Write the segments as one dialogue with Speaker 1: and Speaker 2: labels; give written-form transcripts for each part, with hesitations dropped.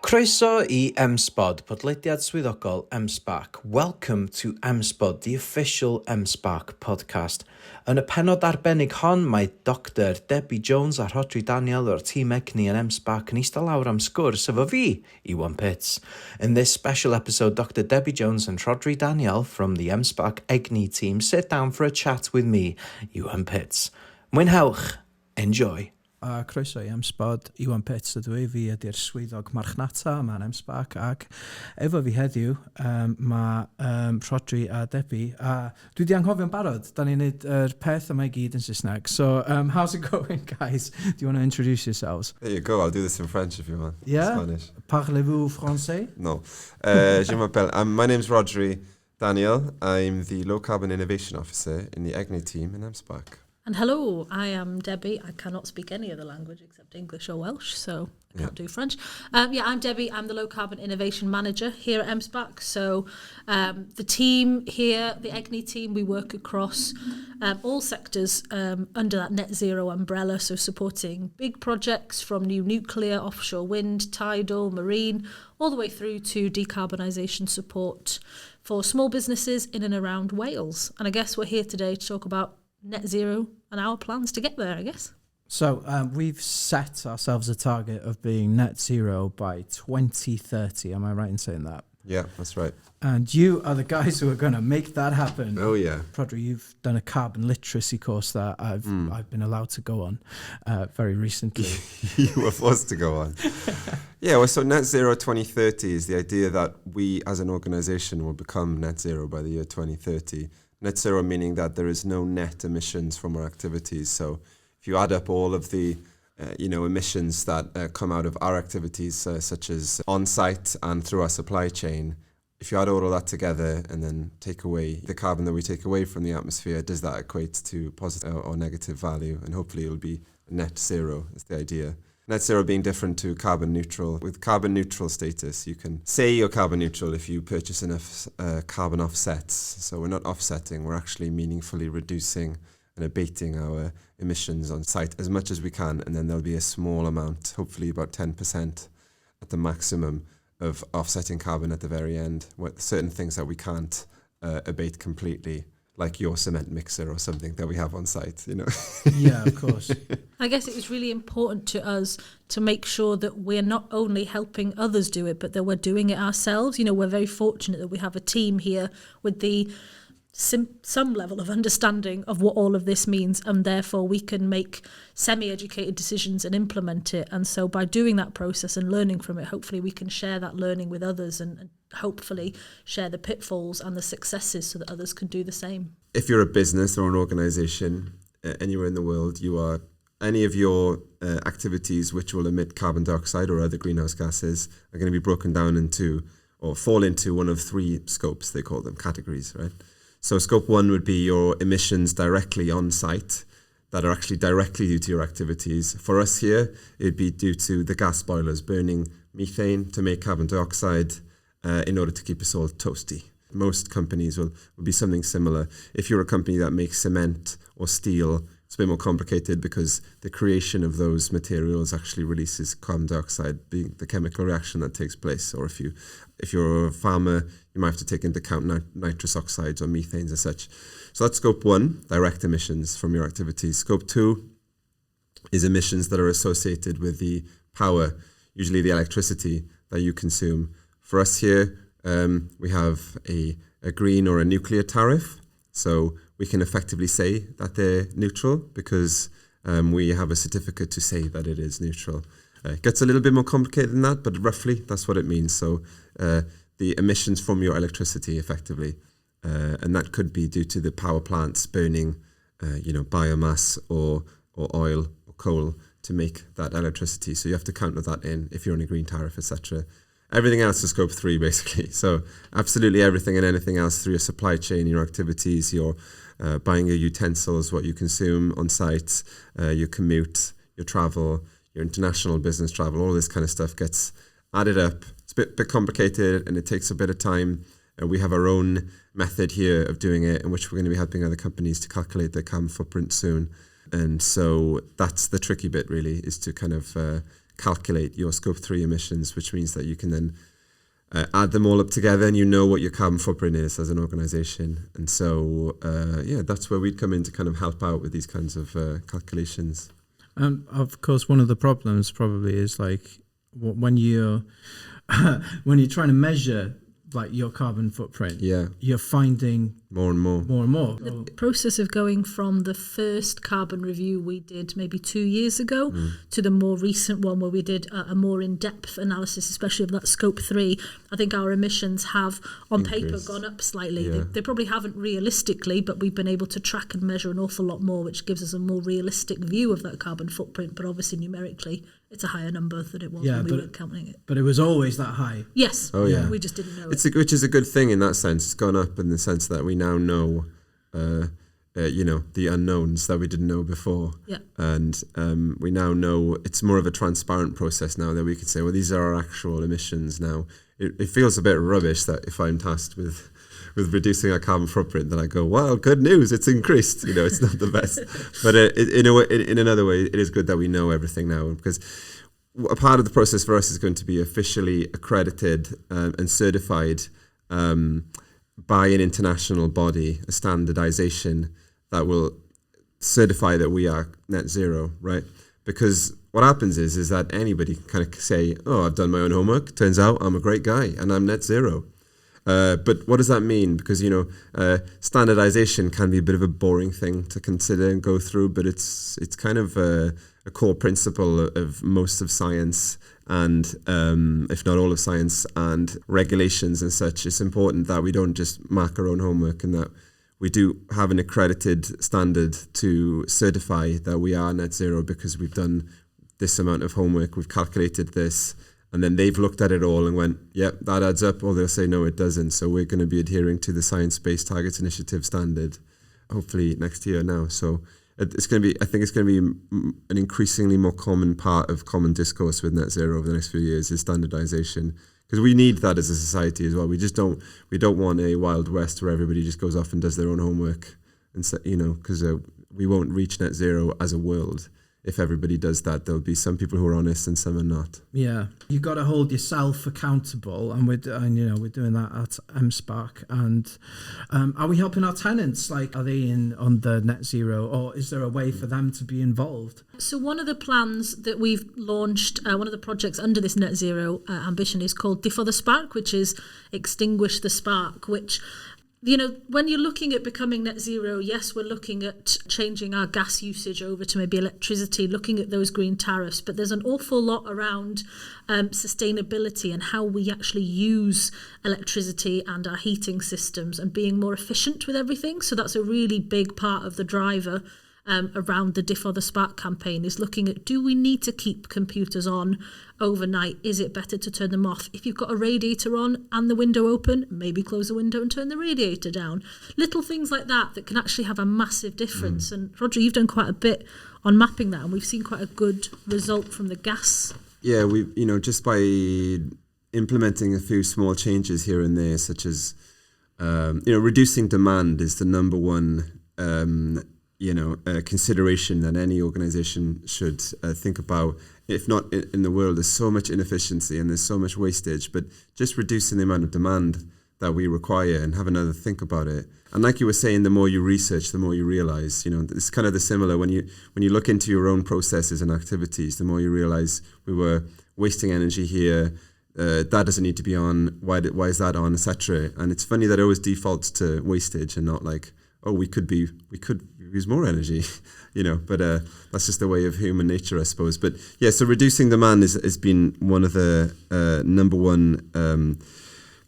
Speaker 1: Croeso I M-SPod, podlediad swyddogol M-SParc. Welcome to M-SPod, the official M-SParc podcast. Yn y pennod arbennig hon, mae Dr Debbie Jones a Rhodri Daniel o'r tîm Egni and M-SParc yn ista lawr am sgwrs efo fi, Iwan. In this special episode, Dr Debbie Jones and Rhodri Daniel from the M-SParc Egni team sit down for a chat with me, Iwan. Mwynhewch. Enjoy.
Speaker 2: Croeso I M-SPod, Iwan ydw I, fi ydy'r swyddog marchnata yma'n M-SParc ac efo fi heddiw mae Rhodri a Debbie a dwi wedi anghofio'n barod, da ni'n neud peth yma I gyd yn Saesneg. So how's it going, guys? Do you want to introduce yourselves?
Speaker 3: There you go, I'll do this in French if you want.
Speaker 2: Yeah?
Speaker 3: Spanish.
Speaker 2: Parlez-vous français?
Speaker 3: No. Je m'appelle, my name's Rhodri Daniel. I'm the Low Carbon Innovation Officer in the Egni team in M-SParc.
Speaker 4: And hello, I am Debbie. I cannot speak any other language except English or Welsh, so I can't do French. I'm Debbie. I'm the Low Carbon Innovation Manager here at M-SParc. So the team here, the Egni team, we work across all sectors under that Net Zero umbrella, so supporting big projects from new nuclear, offshore wind, tidal, marine, all the way through to decarbonisation support for small businesses in and around Wales. And I guess we're here today to talk about Net Zero and our plans to get there, I guess.
Speaker 2: So we've set ourselves a target of being net zero by 2030. Am I right in saying that?
Speaker 3: Yeah, that's right.
Speaker 2: And you are the guys who are going to make that happen.
Speaker 3: Oh, yeah.
Speaker 2: Rhodri, you've done a carbon literacy course that I've been allowed to go on very recently.
Speaker 3: You were forced to go on. Yeah, well, so Net Zero 2030 is the idea that we as an organisation will become net zero by the year 2030. Net zero meaning that there is no net emissions from our activities. So if you add up all of the emissions that come out of our activities, such as on-site and through our supply chain, if you add all of that together and then take away the carbon that we take away from the atmosphere, does that equate to positive or negative value? And hopefully it'll be net zero is the idea. Net zero being different to carbon neutral. With carbon neutral status, you can say you're carbon neutral if you purchase enough carbon offsets. So we're not offsetting, we're actually meaningfully reducing and abating our emissions on site as much as we can. And then there'll be a small amount, hopefully about 10% at the maximum, of offsetting carbon at the very end. Certain things that we can't abate completely, like your cement mixer or something that we have on site,
Speaker 2: Yeah, of course.
Speaker 4: I guess it was really important to us to make sure that we're not only helping others do it, but that we're doing it ourselves. We're very fortunate that we have a team here with the some level of understanding of what all of this means, and therefore we can make semi-educated decisions and implement it. And so by doing that process and learning from it, hopefully we can share that learning with others and hopefully share the pitfalls and the successes so that others can do the same.
Speaker 3: If you're a business or an organisation anywhere in the world, you are any of your activities which will emit carbon dioxide or other greenhouse gases are going to be broken down into or fall into one of three scopes, they call them categories, right? So scope one would be your emissions directly on site that are actually directly due to your activities. For us here, it'd be due to the gas boilers burning methane to make carbon dioxide in order to keep us all toasty. Most companies will be something similar. If you're a company that makes cement or steel, it's a bit more complicated because the creation of those materials actually releases carbon dioxide, being the chemical reaction that takes place. Or if you're a farmer, you might have to take into account nitrous oxides or methanes and such. So that's scope one, direct emissions from your activities. Scope two is emissions that are associated with the power, usually the electricity that you consume. For us here, we have a green or a nuclear tariff. So we can effectively say that they're neutral because we have a certificate to say that it is neutral. It gets a little bit more complicated than that, but roughly that's what it means. So the emissions from your electricity effectively, and that could be due to the power plants burning biomass or oil or coal to make that electricity. So you have to counter that in if you're on a green tariff, etc. Everything else is scope three, basically. So absolutely everything and anything else through your supply chain, your activities, your buying your utensils, what you consume on site, your commute, your travel, your international business travel, all this kind of stuff gets added up. It's a bit complicated and it takes a bit of time. We have our own method here of doing it, in which we're going to be helping other companies to calculate their carbon footprint soon. And so that's the tricky bit, really, is to kind of calculate your Scope 3 emissions, which means that you can then add them all up together and you know what your carbon footprint is as an organisation. And so, that's where we'd come in to kind of help out with these kinds of calculations.
Speaker 2: And of course, one of the problems probably is like when you're trying to measure like your carbon footprint, you're finding
Speaker 3: more and more.
Speaker 4: The process of going from the first carbon review we did maybe 2 years ago to the more recent one where we did a more in-depth analysis, especially of that Scope 3, I think our emissions have on paper gone up slightly.
Speaker 3: Yeah.
Speaker 4: They probably haven't realistically, but we've been able to track and measure an awful lot more, which gives us a more realistic view of that carbon footprint. But obviously numerically, it's a higher number than it was when we were counting it.
Speaker 2: But it was always that high.
Speaker 4: Yes.
Speaker 3: Oh, yeah.
Speaker 4: We just didn't know
Speaker 3: Which is a good thing in that sense. It's gone up in the sense that we now know, the unknowns that we didn't know before.
Speaker 4: Yeah.
Speaker 3: And we now know it's more of a transparent process now that we could say, well, these are our actual emissions now. It feels a bit rubbish that if I'm tasked with reducing our carbon footprint, then I go, well, good news, it's increased. It's not the best. But in another way, it is good that we know everything now, because a part of the process for us is going to be officially accredited and certified by an international body, a standardization that will certify that we are net zero, right? Because what happens is that anybody can kind of say, oh, I've done my own homework. Turns out I'm a great guy and I'm net zero. But what does that mean? Because, standardization can be a bit of a boring thing to consider and go through, but it's kind of a core principle of most of science and if not all of science and regulations and such. It's important that we don't just mark our own homework and that we do have an accredited standard to certify that we are net zero because we've done this amount of homework, we've calculated this, and then they've looked at it all and went, yep, that adds up, or they'll say, no, it doesn't. So we're going to be adhering to the Science-Based Targets Initiative standard, hopefully next year now. So it's going to be, I think it's going to be an increasingly more common part of common discourse with net zero over the next few years is standardization, because we need that as a society as well. We don't want a Wild West where everybody just goes off and does their own homework, and because we won't reach net zero as a world. If everybody does that, there'll be some people who are honest and some are not.
Speaker 2: Yeah, you got to hold yourself accountable, and we're doing that at M-SParc. And are we helping our tenants? Like, are they on the net zero, or is there a way for them to be involved?
Speaker 4: So one of the plans that we've launched, one of the projects under this net zero ambition is called Diffodd y Sparc, which is Extinguish the Spark, which, when you're looking at becoming net zero, yes, we're looking at changing our gas usage over to maybe electricity, looking at those green tariffs, but there's an awful lot around sustainability and how we actually use electricity and our heating systems and being more efficient with everything. So that's a really big part of the driver around the Diffodd y Sparc campaign, is looking at, do we need to keep computers on overnight? Is it better to turn them off? If you've got a radiator on and the window open, maybe close the window and turn the radiator down. Little things like that can actually have a massive difference. And Rhodri, you've done quite a bit on mapping that, and we've seen quite a good result from the gas. Yeah,
Speaker 3: we just by implementing a few small changes here and there, such as reducing demand is the number one consideration that any organization should think about. If not in the world, there's so much inefficiency and there's so much wastage, but just reducing the amount of demand that we require and have another think about it. And like you were saying, the more you research, the more you realize, it's kind of the similar when you look into your own processes and activities, the more you realize we were wasting energy here, that doesn't need to be on, why is that on, etc. And it's funny that it always defaults to wastage and not like, oh, we could use more energy, but that's just the way of human nature, I suppose. But yeah, so reducing demand has been one of the number one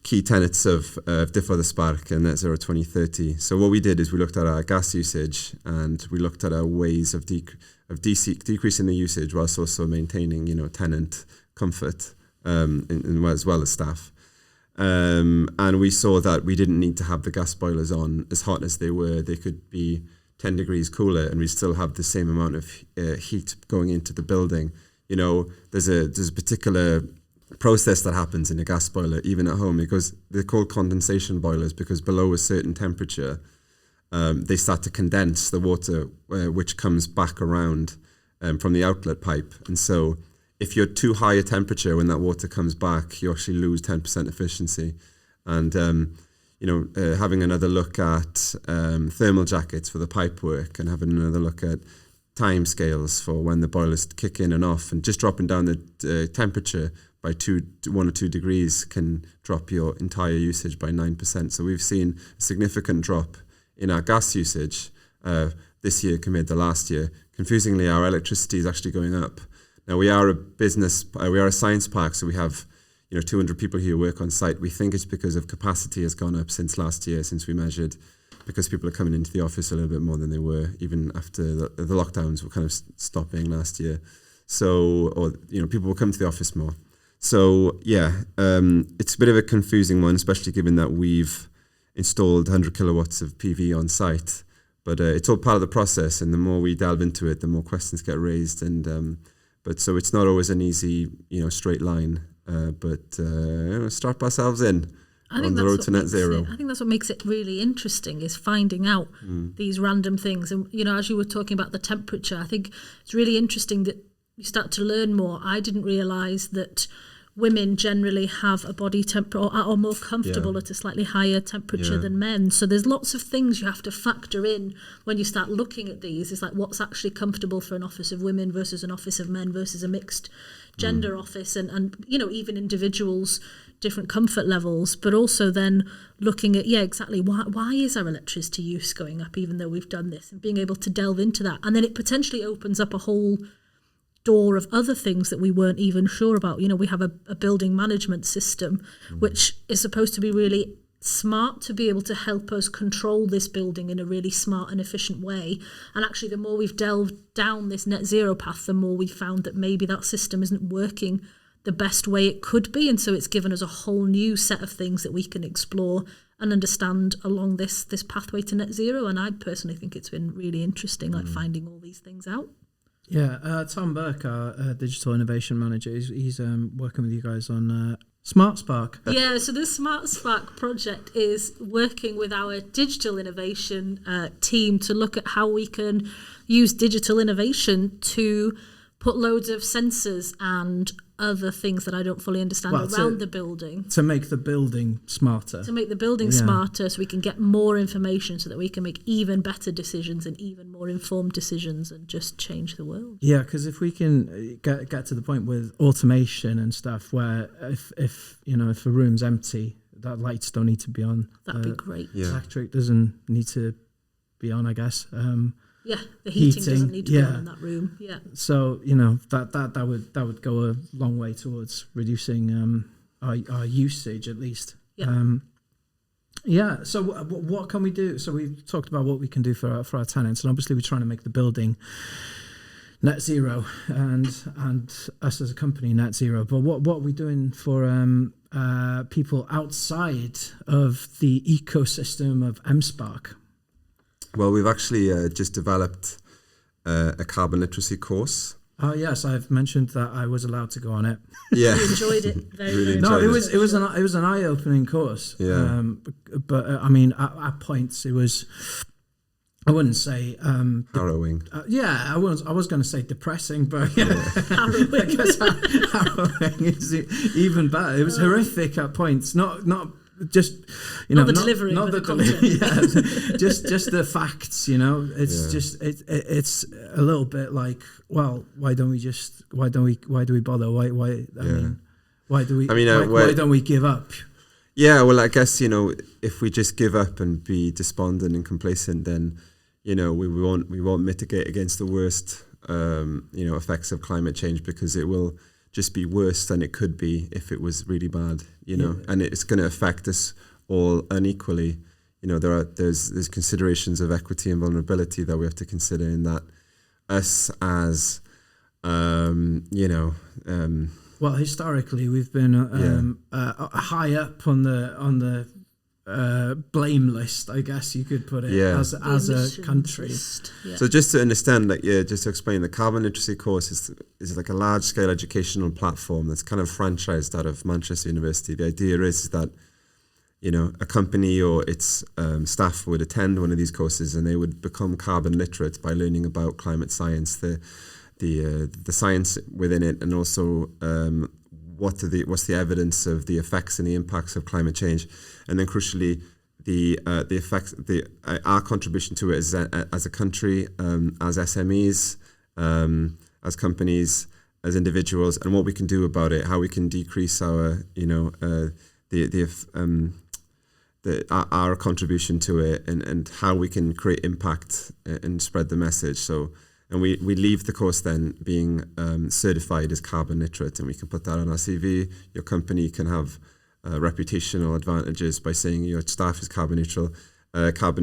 Speaker 3: key tenets of Diffodd y Sparc and Net Zero 2030. So what we did is we looked at our gas usage and we looked at our ways of decreasing the usage whilst also maintaining, tenant comfort as well as staff. And we saw that we didn't need to have the gas boilers on as hot as they were. They could be 10 degrees cooler and we still have the same amount of heat going into the building. There's a particular process that happens in a gas boiler, even at home, because they're called condensation boilers because below a certain temperature, they start to condense the water, which comes back around from the outlet pipe. And so if you're too high a temperature when that water comes back, you actually lose 10% efficiency. And having another look at thermal jackets for the pipe work, and having another look at time scales for when the boilers kick in and off, and just dropping down the temperature by 1 or 2 degrees can drop your entire usage by 9%. So we've seen a significant drop in our gas usage this year compared to last year. Confusingly, our electricity is actually going up. Now, we are a science park, so we have 200 people here who work on site. We think it's because of capacity has gone up since last year, since we measured, because people are coming into the office a little bit more than they were even after the lockdowns were kind of stopping last year. So, people will come to the office more. So, it's a bit of a confusing one, especially given that we've installed 100 kilowatts of PV on site. But it's all part of the process, and the more we delve into it, the more questions get raised. And so it's not always an easy, straight line. Strap ourselves in on the road to net zero.
Speaker 4: I think that's what makes it really interesting, is finding out these random things. And, as you were talking about the temperature, I think it's really interesting that you start to learn more. I didn't realise that women generally have a body temperature or are more comfortable at a slightly higher temperature than men. So there's lots of things you have to factor in when you start looking at these. It's like, what's actually comfortable for an office of women versus an office of men versus a mixed gender office, and even individuals, different comfort levels, but also then looking at, exactly, why is our electricity use going up even though we've done this, and being able to delve into that. And then it potentially opens up a whole door of other things that we weren't even sure about. We have a building management system which is supposed to be really smart to be able to help us control this building in a really smart and efficient way. And actually, the more we've delved down this net zero path, the more we've found that maybe that system isn't working the best way it could be. And so it's given us a whole new set of things that we can explore and understand along this pathway to net zero. And I personally think it's been really interesting, finding all these things out.
Speaker 2: Yeah, Tom Burke, our digital innovation manager, he's working with you guys on M-SParc.
Speaker 4: Yeah, so this M-SParc project is working with our digital innovation team to look at how we can use digital innovation to put loads of sensors and other things that I don't fully understand around the building.
Speaker 2: To make the building smarter.
Speaker 4: To make the building smarter, so we can get more information, so that we can make even better decisions and even more informed decisions and just change the world.
Speaker 2: Yeah, because if we can get to the point with automation and stuff where if a room's empty, that lights don't need to be on.
Speaker 4: That'd be great.
Speaker 2: Yeah. Electric doesn't need to be on, I guess.
Speaker 4: The heating doesn't need to be on in that room. Yeah.
Speaker 2: So that would go a long way towards reducing our usage, at least.
Speaker 4: Yeah.
Speaker 2: So what can we do? So we've talked about what we can do for our tenants, and obviously we're trying to make the building net zero, and us as a company net zero. But what are we doing for people outside of the ecosystem of M-SParc?
Speaker 3: Well, we've actually just developed a carbon literacy course.
Speaker 2: Oh yes, I've mentioned that I was allowed to go on it.
Speaker 3: Yeah,
Speaker 4: you enjoyed it very,
Speaker 3: really
Speaker 4: very
Speaker 2: much.
Speaker 3: much.
Speaker 2: No, it was an eye-opening course.
Speaker 3: Yeah,
Speaker 2: but I mean, at points it was. I wouldn't say
Speaker 3: harrowing.
Speaker 2: I was going to say depressing, but harrowing. I guess harrowing is even better. It was horrific at points. Not just
Speaker 4: not the delivery,
Speaker 2: not the
Speaker 4: content.
Speaker 2: just the facts. It's just it's a little bit like, well, why do we bother? Why don't we give up?
Speaker 3: Yeah, well, I guess if we just give up and be despondent and complacent, then we won't mitigate against the worst effects of climate change, because it will just be worse than it could be if it was really bad, and it's going to affect us all unequally. There's considerations of equity and vulnerability that we have to consider, in that us as
Speaker 2: well, historically we've been high up on the blame list, I guess you could put it, as a country.
Speaker 3: So just to understand, just to explain, the carbon literacy course is like a large scale educational platform that's kind of franchised out of Manchester University. The idea is that a company or its staff would attend one of these courses and they would become carbon literate by learning about climate science. the science within it, and also what's the evidence of the effects and the impacts of climate change, and then crucially the effects, our contribution to it as a country, as SMEs, as companies, as individuals, and what we can do about it, how we can decrease our our contribution to it, and how we can create impact and spread the message. So. And we leave the course then being certified as carbon literate, and we can put that on our CV. Your company can have reputational advantages by saying your staff is carbon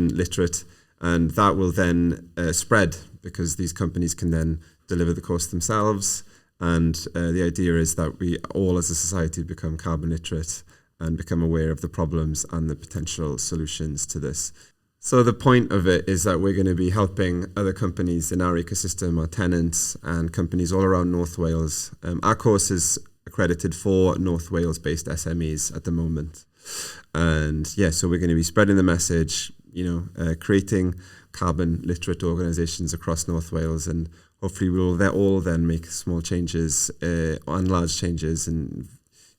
Speaker 3: literate, and that will then spread, because these companies can then deliver the course themselves. And the idea is that we all as a society become carbon literate and become aware of the problems and the potential solutions to this. So the point of it is that we're going to be helping other companies in our ecosystem, our tenants and companies all around North Wales. Our course is accredited for North Wales-based SMEs at the moment. And so we're going to be spreading the message, creating carbon literate organisations across North Wales, and hopefully we'll all then make small changes and large changes and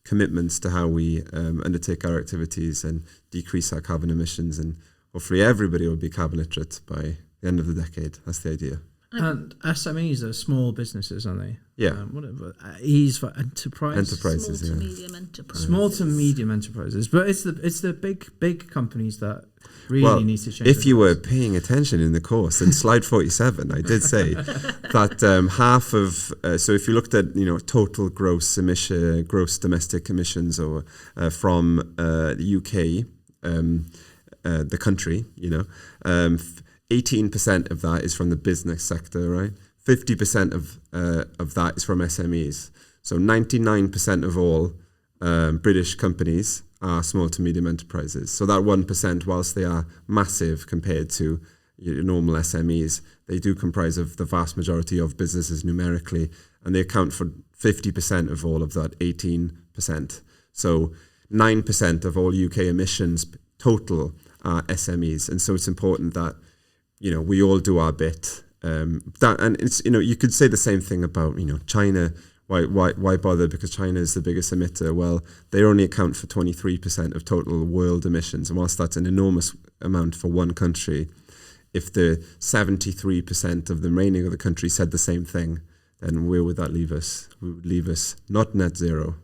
Speaker 3: commitments to how we undertake our activities and decrease our carbon emissions, and hopefully everybody will be carbon literate by the end of the decade. That's the idea.
Speaker 2: And SMEs are small businesses, aren't they?
Speaker 3: Yeah.
Speaker 2: Whatever. E's for
Speaker 3: enterprises.
Speaker 4: Small to medium enterprises.
Speaker 2: Small to medium enterprises. But it's the big companies that really need to change.
Speaker 3: If you were paying attention in the course, in slide 47, I did say that half of, so if you looked at, total gross domestic emissions or from the UK, the country, 18% of that is from the business sector, right? 50% of that is from SMEs. So 99% of all British companies are small to medium enterprises. So that 1%, whilst they are massive compared to your normal SMEs, they do comprise of the vast majority of businesses numerically, and they account for 50% of all of that 18%. So 9% of all UK emissions total are SMEs, and so it's important that we all do our bit. And it's you could say the same thing about China. Why bother? Because China is the biggest emitter. Well, they only account for 23% of total world emissions, and whilst that's an enormous amount for one country, if the 73% of the remaining of the country said the same thing, then where would that leave us? We would leave us not net zero.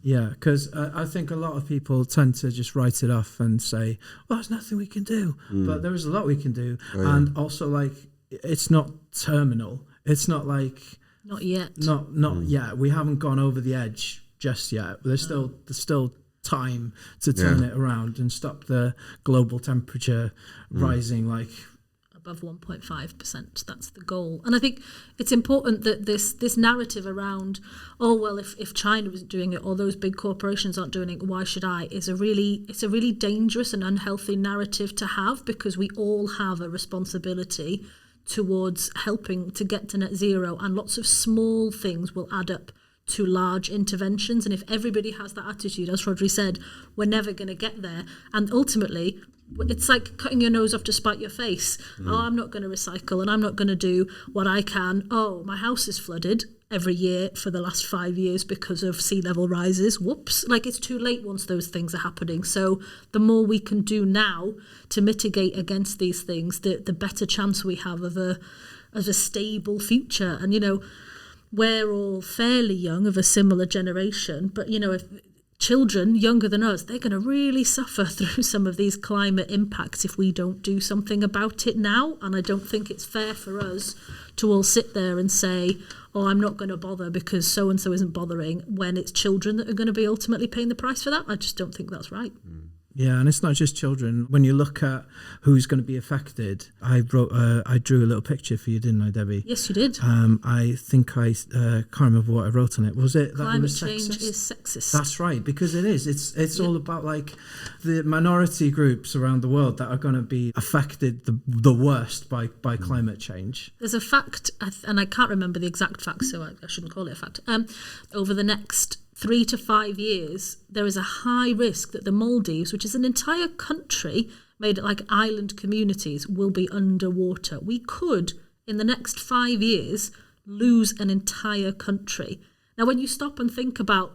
Speaker 2: Yeah, because I think a lot of people tend to just write it off and say, well, there's nothing we can do. But there is a lot we can do. And also, it's not terminal. It's not like...
Speaker 4: Not yet.
Speaker 2: Not yet. We haven't gone over the edge just yet. There's still time to turn it around and stop the global temperature rising
Speaker 4: above 1.5%. That's the goal. And I think it's important that this narrative around, if China isn't doing it or those big corporations aren't doing it, why should I? It's a really dangerous and unhealthy narrative to have, because we all have a responsibility towards helping to get to net zero, and lots of small things will add up to large interventions. And if everybody has that attitude, as Rhodri said, we're never going to get there. And ultimately, it's like cutting your nose off to spite your face. I'm not going to recycle, and I'm not going to do what I can. My house is flooded every year for the last 5 years because of sea level rises. Whoops. It's too late once those things are happening. So the more we can do now to mitigate against these things, the better chance we have of a stable future. And, we're all fairly young, of a similar generation, but, if children younger than us, they're going to really suffer through some of these climate impacts if we don't do something about it now. And I don't think it's fair for us to all sit there and say, I'm not going to bother because so-and-so isn't bothering, when it's children that are going to be ultimately paying the price for that. I just don't think that's right.
Speaker 2: Yeah, and it's not just children. When you look at who's going to be affected, I drew a little picture for you, didn't I, Debbie?
Speaker 4: Yes, you did.
Speaker 2: I think I can't remember what I wrote on it. Was it
Speaker 4: climate
Speaker 2: that it was
Speaker 4: change
Speaker 2: sexist?
Speaker 4: is sexist?
Speaker 2: That's right, because it is. It's all about the minority groups around the world that are going to be affected the worst by climate change.
Speaker 4: There's a fact, and I can't remember the exact fact, so I shouldn't call it a fact. Over the next 3 to 5 years, there is a high risk that the Maldives, which is an entire country made like island communities, will be underwater. We could, in the next 5 years, lose an entire country. Now, when you stop and think about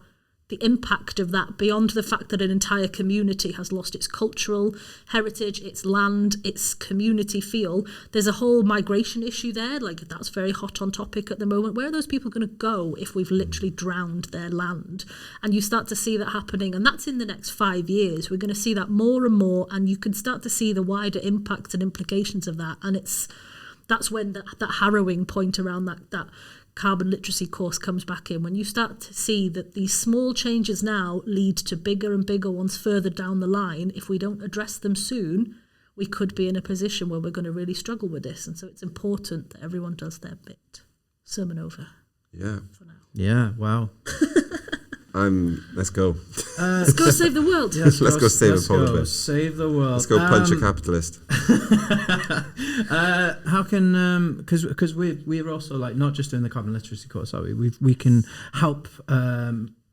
Speaker 4: the impact of that beyond the fact that an entire community has lost its cultural heritage, its land, its community feel, there's a whole migration issue there. Like, that's very hot on topic at the moment. Where are those people going to go if we've literally drowned their land? And you start to see that happening, and that's in the next 5 years. We're going to see that more and more, and you can start to see the wider impacts and implications of that. And that's when that harrowing point around that carbon literacy course comes back in, when you start to see that these small changes now lead to bigger and bigger ones further down the line. If we don't address them soon, we could be in a position where we're going to really struggle with this. And so it's important that everyone does their bit. Sermon over.
Speaker 3: Yeah.
Speaker 4: For now.
Speaker 2: Yeah, wow.
Speaker 3: Let's go.
Speaker 4: Let's go save the world.
Speaker 2: Yes,
Speaker 3: let's go save a polar bear.
Speaker 2: Save the world.
Speaker 3: Let's go punch a capitalist.
Speaker 2: How can because we're also like not just doing the carbon literacy course, are we? We can help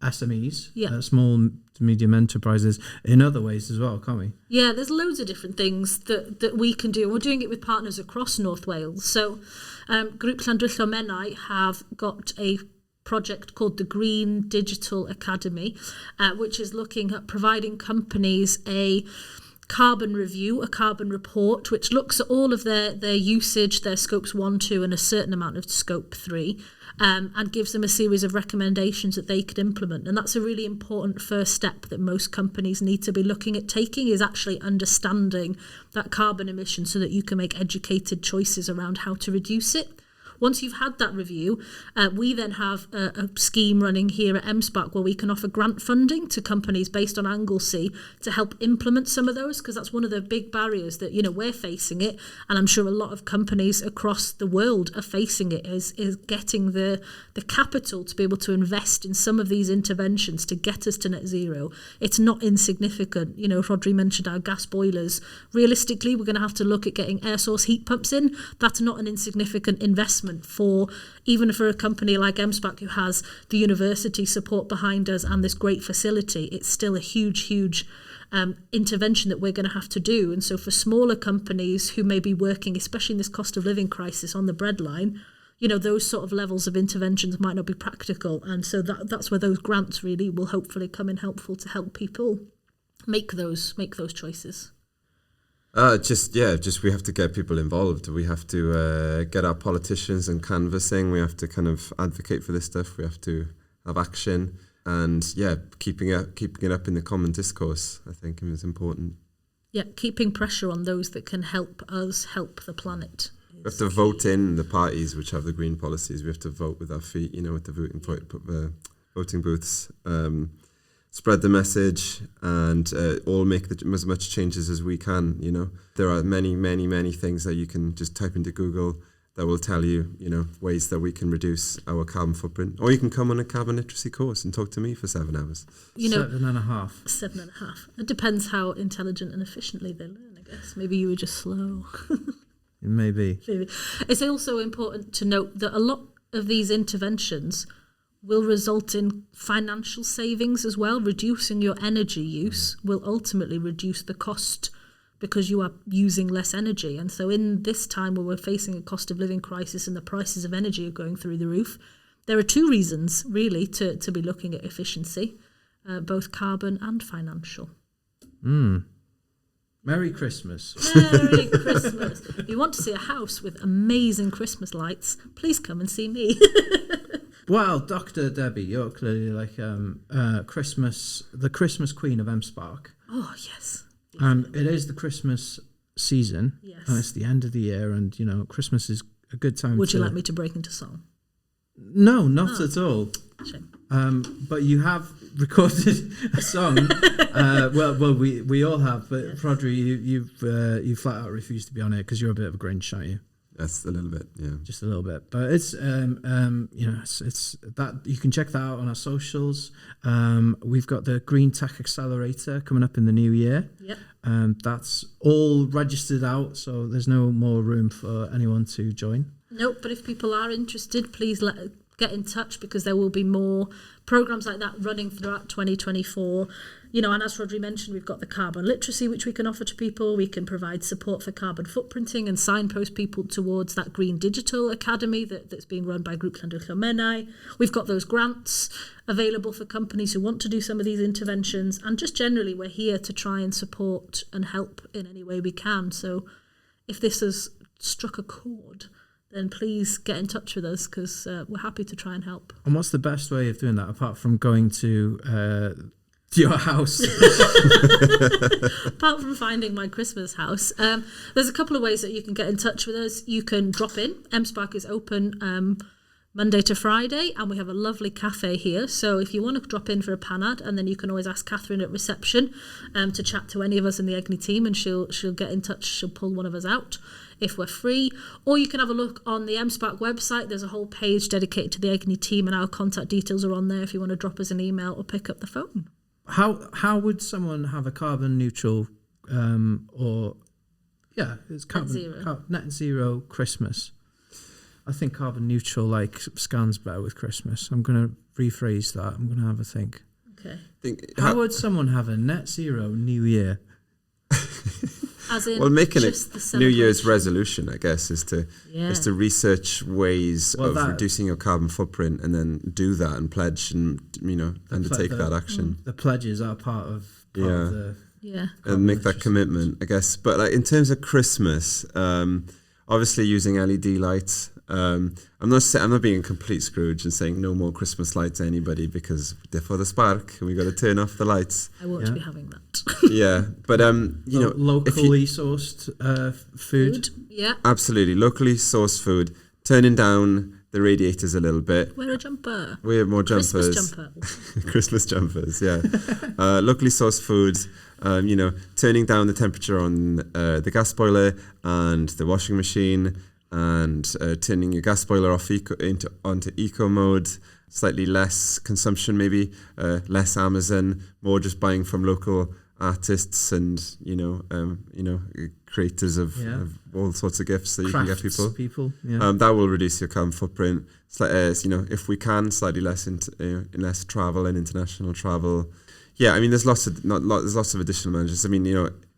Speaker 2: SMEs, small to medium enterprises, in other ways as well, can't we?
Speaker 4: Yeah, there's loads of different things that we can do. We're doing it with partners across North Wales. So, Grŵp Llandrillo Menai have got a project called the Green Digital Academy, which is looking at providing companies a carbon review, a carbon report, which looks at all of their usage, their scopes 1, 2, and a certain amount of scope 3, and gives them a series of recommendations that they could implement. And that's a really important first step that most companies need to be looking at taking, is actually understanding that carbon emission so that you can make educated choices around how to reduce it. Once you've had that review, we then have a scheme running here at M-SParc where we can offer grant funding to companies based on Anglesey to help implement some of those, because that's one of the big barriers that, we're facing it, and I'm sure a lot of companies across the world are facing it, is getting the capital to be able to invest in some of these interventions to get us to net zero. It's not insignificant. Rhodri mentioned our gas boilers. Realistically, we're going to have to look at getting air source heat pumps in. That's not an insignificant investment even for a company like M-SParc, who has the university support behind us and this great facility. It's still a huge intervention that we're going to have to do. And so for smaller companies who may be working, especially in this cost of living crisis, on the breadline, those sort of levels of interventions might not be practical. And so that's where those grants really will hopefully come in helpful to help people make those choices.
Speaker 3: We have to get people involved. We have to get our politicians and canvassing. We have to kind of advocate for this stuff. We have to have action, and keeping it up in the common discourse, I think, is important.
Speaker 4: Yeah, keeping pressure on those that can help us help the planet.
Speaker 3: We have to vote in the parties which have the green policies. We have to vote with our feet, with the voting booths. Spread the message, and all make as much changes as we can. There are many things that you can just type into Google that will tell you, ways that we can reduce our carbon footprint. Or you can come on a carbon literacy course and talk to me for 7 hours.
Speaker 2: 7.5.
Speaker 4: 7.5. It depends how intelligent and efficiently they learn, I guess. Maybe you were just slow.
Speaker 2: Maybe.
Speaker 4: It's also important to note that a lot of these interventions will result in financial savings as well. Reducing your energy use will ultimately reduce the cost because you are using less energy. And so in this time where we're facing a cost of living crisis and the prices of energy are going through the roof, there are 2 reasons really to be looking at efficiency, both carbon and financial.
Speaker 2: Merry Christmas.
Speaker 4: Merry Christmas. If you want to see a house with amazing Christmas lights, please come and see me.
Speaker 2: Well, Dr. Debbie, you're clearly like the Christmas queen of M-SParc.
Speaker 4: Oh, yes.
Speaker 2: And it is the Christmas season.
Speaker 4: Yes.
Speaker 2: And it's the end of the year, and, Christmas is a good time.
Speaker 4: Would you like me to break into song?
Speaker 2: No, not at all.
Speaker 4: Shame.
Speaker 2: But you have recorded a song. We all have, but yes. Rhodri, you flat out refused to be on it because you're a bit of a Grinch, aren't you?
Speaker 3: That's a little bit, yeah.
Speaker 2: Just a little bit, but it's it's that you can check that out on our socials. We've got the Green Tech Accelerator coming up in the new year.
Speaker 4: Yep.
Speaker 2: That's all registered out, so there's no more room for anyone to join.
Speaker 4: Nope, but if people are interested, please get in touch, because there will be more programs like that running throughout 2024. You know, and as Rhodri mentioned, we've got the carbon literacy, which we can offer to people. We can provide support for carbon footprinting and signpost people towards that Green Digital Academy that's being run by Grŵp Nadolig Llawen. We've got those grants available for companies who want to do some of these interventions. And just generally, we're here to try and support and help in any way we can. So if this has struck a chord, then please get in touch with us, because we're happy to try and help.
Speaker 2: And what's the best way of doing that, apart from going to your house?
Speaker 4: Apart from finding my Christmas house, there's a couple of ways that you can get in touch with us. You can drop in. M-SParc is open Monday to Friday, and we have a lovely cafe here. So if you want to drop in for a panad, and then you can always ask Catherine at reception to chat to any of us in the Egni team, and she'll get in touch. She'll pull one of us out if we're free. Or you can have a look on the M-SParc website. There's a whole page dedicated to the Egni team, and our contact details are on there if you want to drop us an email or pick up the phone.
Speaker 2: How would someone have a carbon neutral it's net zero Christmas? I think carbon neutral scans better with Christmas. I'm going to rephrase that. I'm going to have a think.
Speaker 4: Okay.
Speaker 2: How would someone have a net zero New Year?
Speaker 4: As in,
Speaker 3: well, making it
Speaker 4: the
Speaker 3: New Year's resolution, I guess, is to research ways of reducing your carbon footprint, and then do that and pledge and undertake that action.
Speaker 2: The pledges are part of the
Speaker 3: and make that commitment, I guess. But in terms of Christmas, obviously using LED lights. I'm not being a complete Scrooge and saying no more Christmas lights, anybody, because they're for the spark and we've got to turn off the lights.
Speaker 4: I won't be having that.
Speaker 3: Yeah, but
Speaker 2: locally sourced food.
Speaker 4: Yeah,
Speaker 3: absolutely, locally sourced food. Turning down the radiators a little bit.
Speaker 4: Wear a jumper.
Speaker 3: Wear more jumpers.
Speaker 4: Christmas jumper.
Speaker 3: Christmas jumpers. Yeah. Locally sourced food. Turning down the temperature on the gas boiler and the washing machine, and turning your gas boiler off onto eco mode. Slightly less consumption, maybe less Amazon, more just buying from local artists and creators of all sorts of gifts that you can get people. That will reduce your carbon footprint. If we can, slightly less less travel and international travel. Yeah, I mean, there's lots of additional measures. I mean,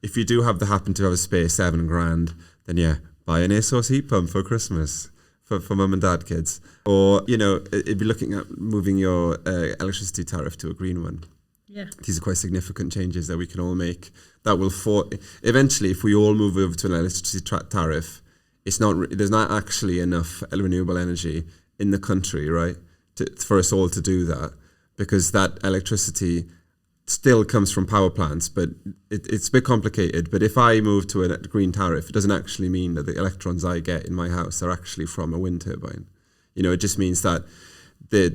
Speaker 3: if you do happen to have a spare $7,000, then buy an air source heat pump for Christmas for mum and dad kids. Or, it'd be looking at moving your electricity tariff to a green one.
Speaker 4: Yeah.
Speaker 3: These are quite significant changes that we can all make. That will eventually, if we all move over to an electricity tariff, there's not actually enough renewable energy in the country, right, for us all to do that, because that electricity still comes from power plants, but it's a bit complicated. But if I move to a green tariff, it doesn't actually mean that the electrons I get in my house are actually from a wind turbine. It just means that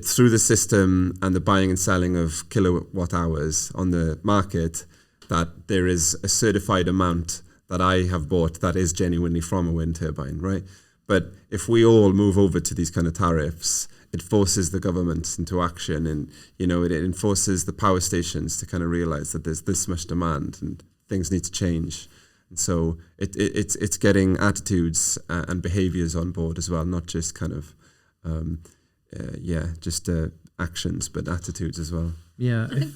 Speaker 3: through the system and the buying and selling of kilowatt hours on the market, that there is a certified amount that I have bought that is genuinely from a wind turbine, right? But if we all move over to these kind of tariffs, it forces the government into action, and it enforces the power stations to kind of realize that there's this much demand and things need to change. And so it's getting attitudes and behaviors on board as well, not just kind of actions, but attitudes as well.
Speaker 2: Yeah,
Speaker 4: I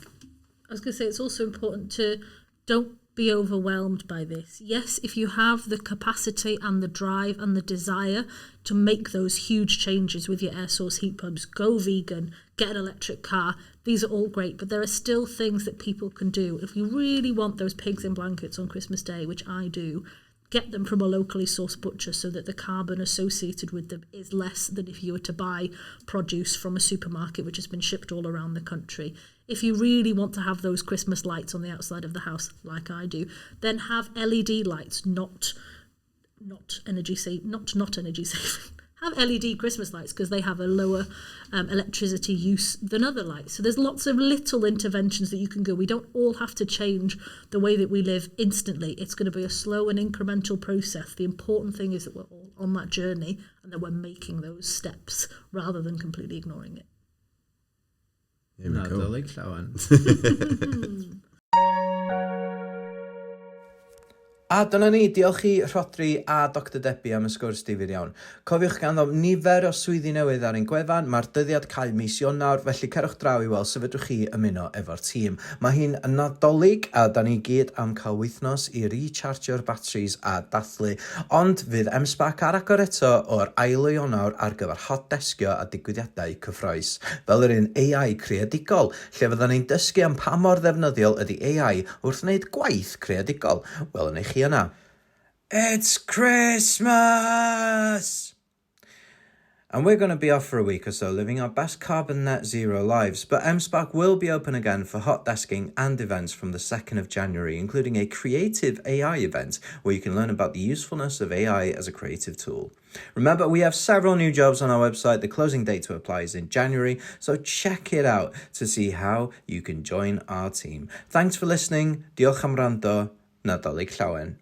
Speaker 4: was going to say it's also important to don't be overwhelmed by this. Yes, if you have the capacity and the drive and the desire to make those huge changes with your air source heat pumps, go vegan, get an electric car, these are all great, but there are still things that people can do. If you really want those pigs in blankets on Christmas Day, which I do, get them from a locally sourced butcher so that the carbon associated with them is less than if you were to buy produce from a supermarket which has been shipped all around the country. If you really want to have those Christmas lights on the outside of the house, like I do, then have LED lights, not energy saving. Have LED Christmas lights, because they have a lower electricity use than other lights. So there's lots of little interventions that you can go. We don't all have to change the way that we live instantly. It's going to be a slow and incremental process. The important thing is that we're all on that journey and that we're making those steps rather than completely ignoring it.
Speaker 2: Nadolig Llawen.
Speaker 1: A dyna ni, diolch i Rhodri a Dr Debbie am y sgwrs difyr iawn. Cofiwch ganddo nifer o swyddi newydd ar ein gwefan, mae'r dyddiad cael mis Ionawr, felly cerwch draw i weld sef ydwch chi ymuno efo'r tîm. Mae hi'n nadolig a da ni gyd am cael wythnos i rechargio'r batteries a dathlu, ond fydd M-SParc ar agor eto o'r ail o Ionawr ar gyfer hot desgio a digwyddiadau cyffroes. Fel yr un AI creadigol, lle fyddan ni'n dysgu am pa mor ddefnyddiol ydy AI wrth wneud gwaith creadigol. Welwn ni chi yna. It's Christmas! And we're going to be off for a week or so, living our best carbon net zero lives. But M-SParc will be open again for hot desking and events from the 2nd of January, including a creative AI event where you can learn about the usefulness of AI as a creative tool. Remember, we have several new jobs on our website. The closing date to apply is in January, so check it out to see how you can join our team. Thanks for listening. Diolch am wrando. Nadolig Llawen.